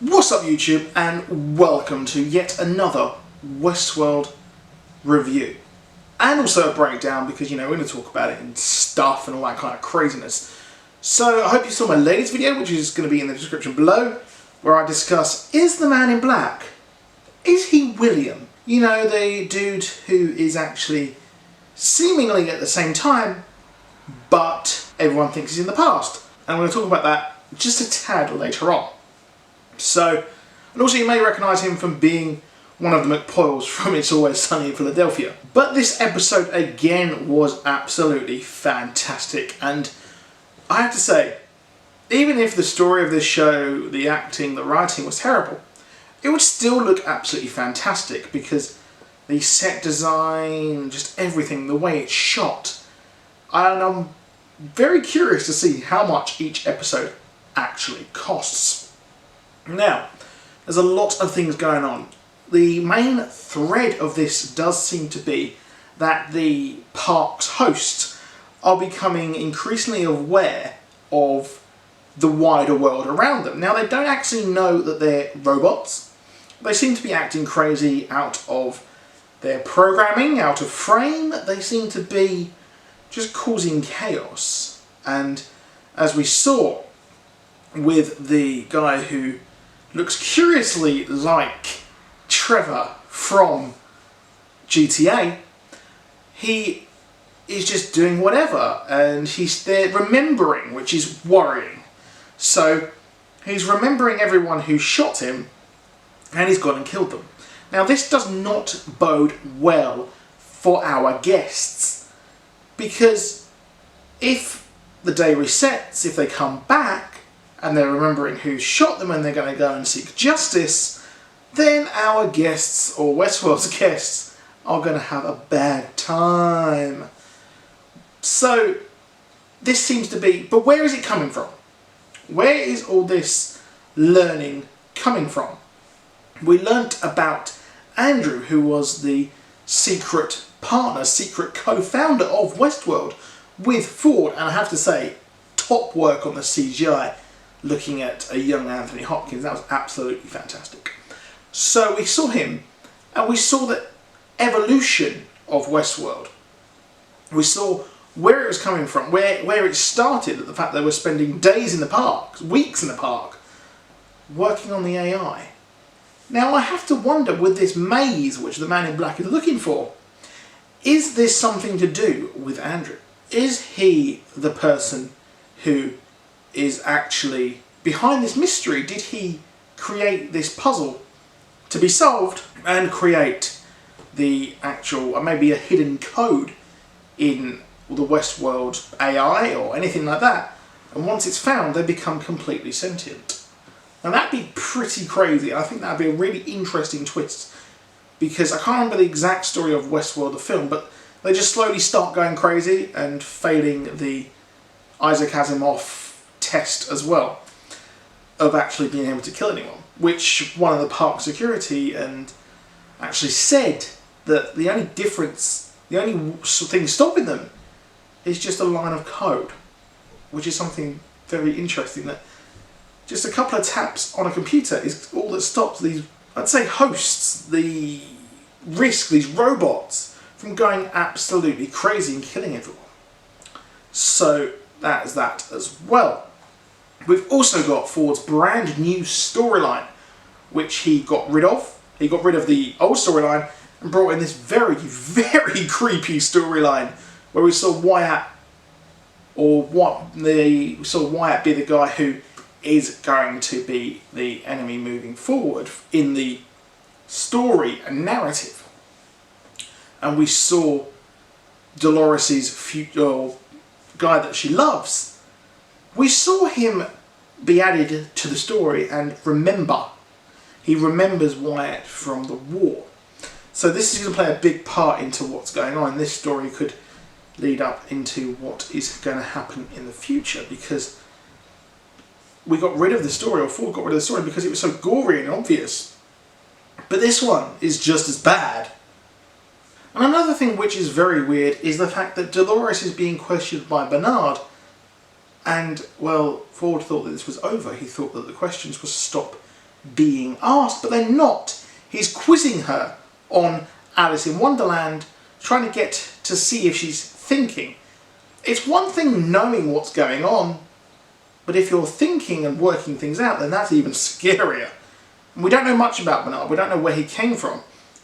What's up YouTube, and welcome to yet another Westworld review. And also a breakdown because, we're going to talk about it and stuff and all that kind of craziness. So I hope you saw my latest video, which is going to be in the description below, where I discuss, is the man in black, is he William? The dude who is actually seemingly at the same time, but everyone thinks he's in the past. And I'm going to talk about that just a tad later on. So, and also you may recognise him from being one of the McPoyles from It's Always Sunny in Philadelphia. But this episode again was absolutely fantastic, and I have to say, even if the story of this show, the acting, the writing was terrible, it would still look absolutely fantastic because the set design, just everything, the way it's shot, and I'm very curious to see how much each episode actually costs. Now, there's a lot of things going on. The main thread of this does seem to be that the park's hosts are becoming increasingly aware of the wider world around them. Now, they don't actually know that they're robots. They seem to be acting crazy out of their programming, out of frame. They seem to be just causing chaos. And as we saw with the guy who looks curiously like Trevor from GTA, he is just doing whatever, and they're remembering, which is worrying. So he's remembering everyone who shot him, and he's gone and killed them. Now this does not bode well for our guests, because if the day resets, if they come back, and they're remembering who shot them and they're going to go and seek justice, then our guests, or Westworld's guests, are going to have a bad time. So this seems to be, but where is it coming from? Where is all this learning coming from? We learnt about Andrew, who was the secret partner, secret co-founder of Westworld with Ford, and I have to say, top work on the CGI. Looking at a young Anthony Hopkins, that was absolutely fantastic. So we saw him, and we saw the evolution of Westworld. We saw where it was coming from, where it started, the fact they were spending days in the park, weeks in the park, working on the AI. Now I have to wonder, with this maze which the man in black is looking for, is this something to do with Andrew? Is he the person who is actually behind this mystery? Did he create this puzzle to be solved and create the actual, maybe a hidden code in the Westworld AI or anything like that? And once it's found, they become completely sentient. Now that'd be pretty crazy. I think that'd be a really interesting twist, because I can't remember the exact story of Westworld, the film, but they just slowly start going crazy and failing the Isaac Asimov test as well of actually being able to kill anyone, which one of the park security and actually said that the only difference, the only thing stopping them is just a line of code, which is something very interesting, that just a couple of taps on a computer is all that stops these, I'd say, hosts, the risk, these robots, from going absolutely crazy and killing everyone. So that is that as well. We've also got Ford's brand new storyline, which he got rid of. He got rid of the old storyline and brought in this very, very creepy storyline where we saw Wyatt, we saw Wyatt be the guy who is going to be the enemy moving forward in the story and narrative. And we saw Dolores' future guy that she loves. We saw him be added to the story and remember. He remembers Wyatt from the war. So this is going to play a big part into what's going on. This story could lead up into what is going to happen in the future, because we got rid of the story, or Ford got rid of the story, because it was so gory and obvious. But this one is just as bad. And another thing which is very weird is the fact that Dolores is being questioned by Bernard. And, well, Ford thought that this was over. He thought that the questions would stop being asked, but they're not. He's quizzing her on Alice in Wonderland, trying to get to see if she's thinking. It's one thing knowing what's going on, but if you're thinking and working things out, then that's even scarier. And we don't know much about Bernard. We don't know where he came from.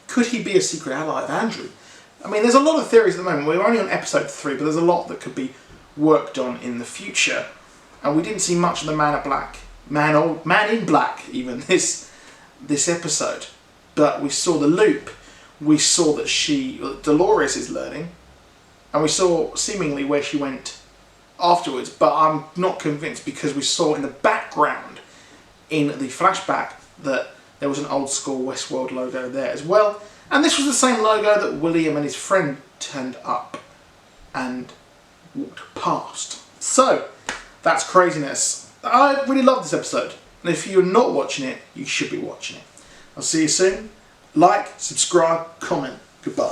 Could he be a secret ally of Andrew? I mean, there's a lot of theories at the moment. We're only on episode 3, but there's a lot that could be worked on in the future. And we didn't see much of the Man in Black, even this episode. But we saw the loop. We saw that Dolores is learning. And we saw seemingly where she went afterwards. But I'm not convinced, because we saw in the background in the flashback that there was an old school Westworld logo there as well. And this was the same logo that William and his friend turned up and walked past. So, that's craziness. I really love this episode. And if you're not watching it, you should be watching it. I'll see you soon. Like, subscribe, comment. Goodbye.